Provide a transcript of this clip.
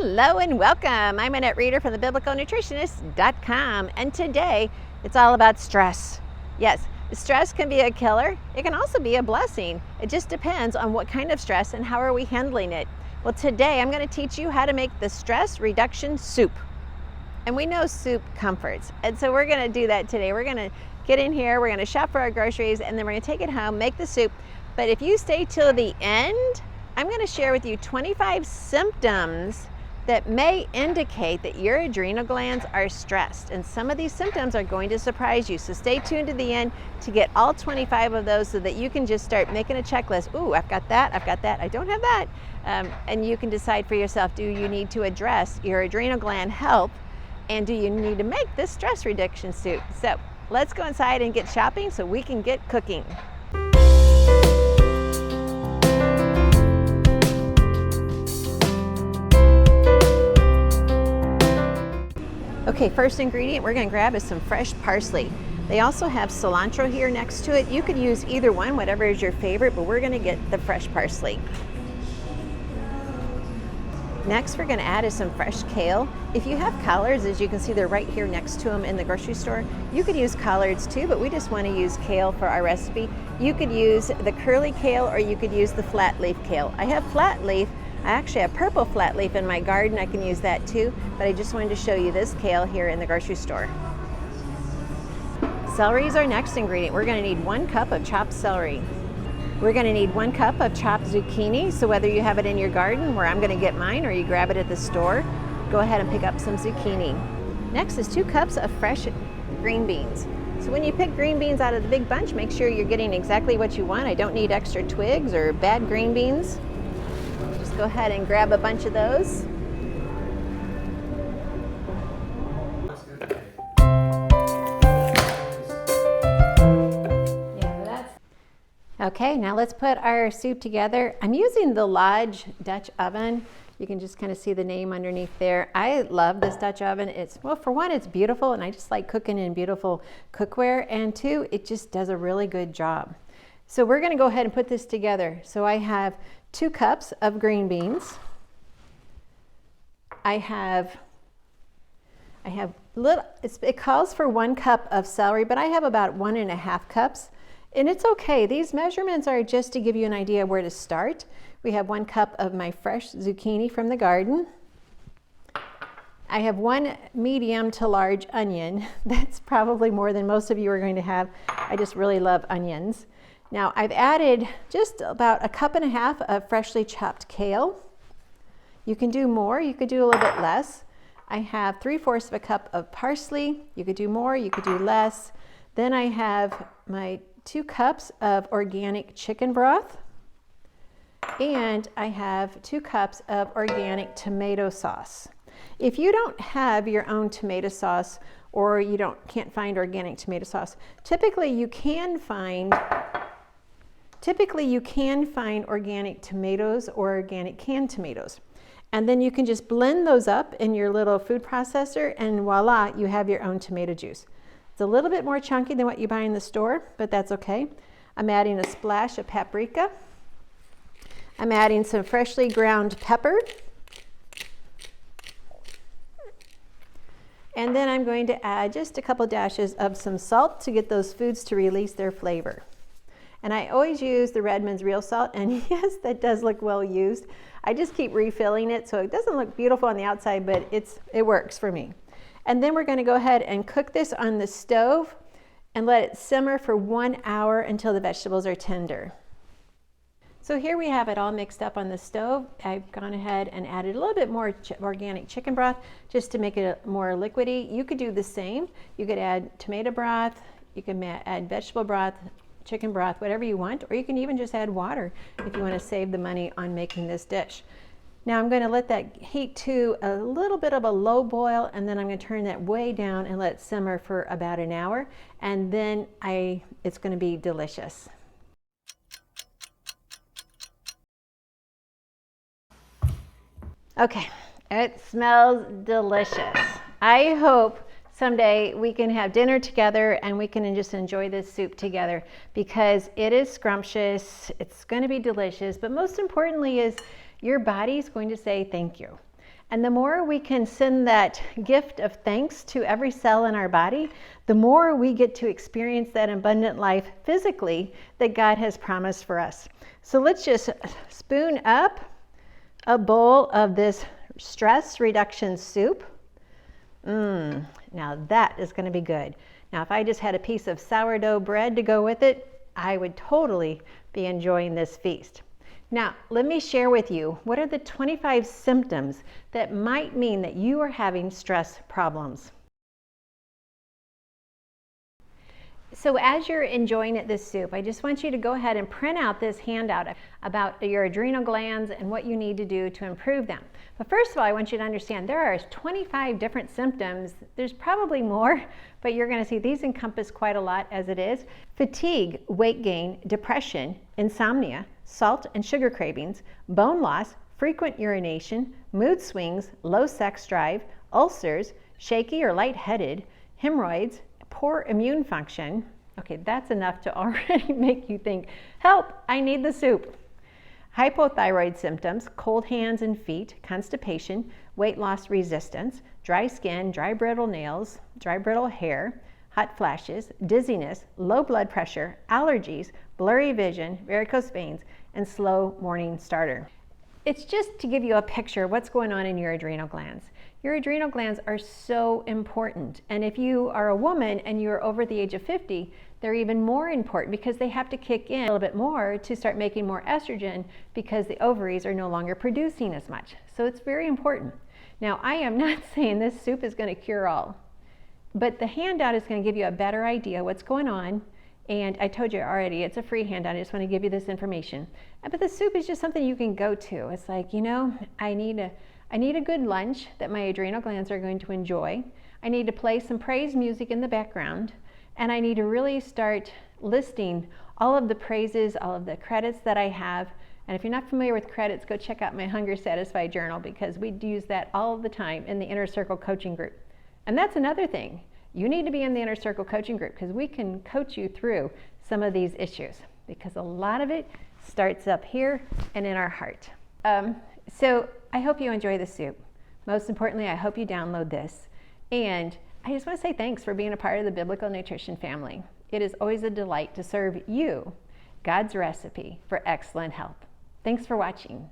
Hello and welcome. I'm Annette Reeder from thebiblicalnutritionist.com, and today it's all about stress. Yes, stress can be a killer. It can also be a blessing. It just depends on what kind of stress and how are we handling it. Well, today I'm going to teach you how to make the stress reduction soup. And we know soup comforts, and so we're going to do that today. We're going to get in here, we're going to shop for our groceries, and then we're going to take it home, make the soup. But if you stay till the end, I'm going to share with you 25 symptoms that may indicate that your adrenal glands are stressed. And some of these symptoms are going to surprise you. So stay tuned to the end to get all 25 of those so that you can just start making a checklist. Ooh, I've got that, I don't have that. And you can decide for yourself, do you need to address your adrenal gland health, and do you need to make this stress reduction soup? So let's go inside and get shopping so we can get cooking. Okay, first ingredient we're going to grab is some fresh parsley. They also have cilantro here next to it. You could use either one, whatever is your favorite, but we're going to get the fresh parsley. Next, we're going to add is some fresh kale. If you have collards, as you can see, they're right here next to them in the grocery store. You could use collards too, but we just want to use kale for our recipe. You could use the curly kale or you could use the flat leaf kale. I have flat leaf. I actually have purple flat leaf in my garden. I can use that too, but I just wanted to show you this kale here in the grocery store. Celery is our next ingredient. We're going to need 1 cup of chopped celery. We're going to need 1 cup of chopped zucchini. So whether you have it in your garden, where I'm going to get mine, or you grab it at the store, go ahead and pick up some zucchini. Next is 2 cups of fresh green beans. So when you pick green beans out of the big bunch, make sure you're getting exactly what you want. I don't need extra twigs or bad green beans. Just go ahead and grab a bunch of those. Okay, now let's put our soup together. I'm using the Lodge Dutch oven. You can just kind of see the name underneath there. I love this Dutch oven. Well, for one, it's beautiful, and I just like cooking in beautiful cookware, and 2, it just does a really good job. So we're going to go ahead and put this together. So I have 2 cups of green beans. It calls for 1 cup of celery, but I have about 1.5 cups. And it's okay. These measurements are just to give you an idea where to start. We have 1 cup of my fresh zucchini from the garden. I have 1 medium to large onion. That's probably more than most of you are going to have. I just really love onions. Now I've added just about 1.5 cups of freshly chopped kale. You can do more, you could do a little bit less. I have 3/4 cup of parsley. You could do more, you could do less. Then I have my 2 cups of organic chicken broth, and I have 2 cups of organic tomato sauce. If you don't have your own tomato sauce, or you can't find organic tomato sauce, typically you can find organic tomatoes or organic canned tomatoes. And then you can just blend those up in your little food processor, and voila, you have your own tomato juice. It's a little bit more chunky than what you buy in the store, but that's okay. I'm adding a splash of paprika. I'm adding some freshly ground pepper. And then I'm going to add just a couple dashes of some salt to get those foods to release their flavor. And I always use the Redmond's real salt, and yes, that does look well used. I just keep refilling it, so it doesn't look beautiful on the outside, but it works for me. And then we're going to go ahead and cook this on the stove and let it simmer for 1 hour until the vegetables are tender. So here we have it all mixed up on the stove. I've gone ahead and added a little bit more organic chicken broth just to make it more liquidy. You could do the same. You could add tomato broth, you can add vegetable broth, chicken broth, whatever you want, or you can even just add water if you want to save the money on making this dish. Now I'm going to let that heat to a little bit of a low boil, and then I'm going to turn that way down and let it simmer for about an hour, and then it's going to be delicious. Okay, it smells delicious. I hope someday we can have dinner together and we can just enjoy this soup together, because it is scrumptious, it's going to be delicious, but most importantly is your body's going to say thank you. And the more we can send that gift of thanks to every cell in our body, the more we get to experience that abundant life physically that God has promised for us. So let's just spoon up a bowl of this stress reduction soup. Now that is going to be good. Now if I just had a piece of sourdough bread to go with it, I would totally be enjoying this feast. Now, let me share with you what are the 25 symptoms that might mean that you are having stress problems. So as you're enjoying this soup, I just want you to go ahead and print out this handout about your adrenal glands and what you need to do to improve them. But first of all, I want you to understand there are 25 different symptoms. There's probably more, but you're going to see these encompass quite a lot as it is. Fatigue, weight gain, depression, insomnia, salt and sugar cravings, bone loss, frequent urination, mood swings, low sex drive, ulcers, shaky or lightheaded, hemorrhoids, poor immune function. Okay, that's enough to already make you think, help, I need the soup. Hypothyroid symptoms, cold hands and feet, constipation, weight loss resistance, dry skin, dry brittle nails, dry brittle hair, hot flashes, dizziness, low blood pressure, allergies, blurry vision, varicose veins, and slow morning starter. It's just to give you a picture of what's going on in your adrenal glands. Your adrenal glands are so important, and if you are a woman and you're over the age of 50, they're even more important because they have to kick in a little bit more to start making more estrogen because the ovaries are no longer producing as much. So it's very important. Now, I am not saying this soup is going to cure all, but the handout is going to give you a better idea what's going on. And I told you already, it's a free handout. I just want to give you this information. But the soup is just something you can go to. It's like, you know, I need a good lunch that my adrenal glands are going to enjoy. I need to play some praise music in the background. And I need to really start listing all of the praises, all of the credits that I have. And if you're not familiar with credits, go check out my Hunger Satisfied journal because we use that all the time in the Inner Circle coaching group. And that's another thing. You need to be in the Inner Circle coaching group because we can coach you through some of these issues because a lot of it starts up here and in our heart. So I hope you enjoy the soup. Most importantly, I hope you download this. And I just want to say thanks for being a part of the Biblical Nutrition family. It is always a delight to serve you God's recipe for excellent health. Thanks for watching.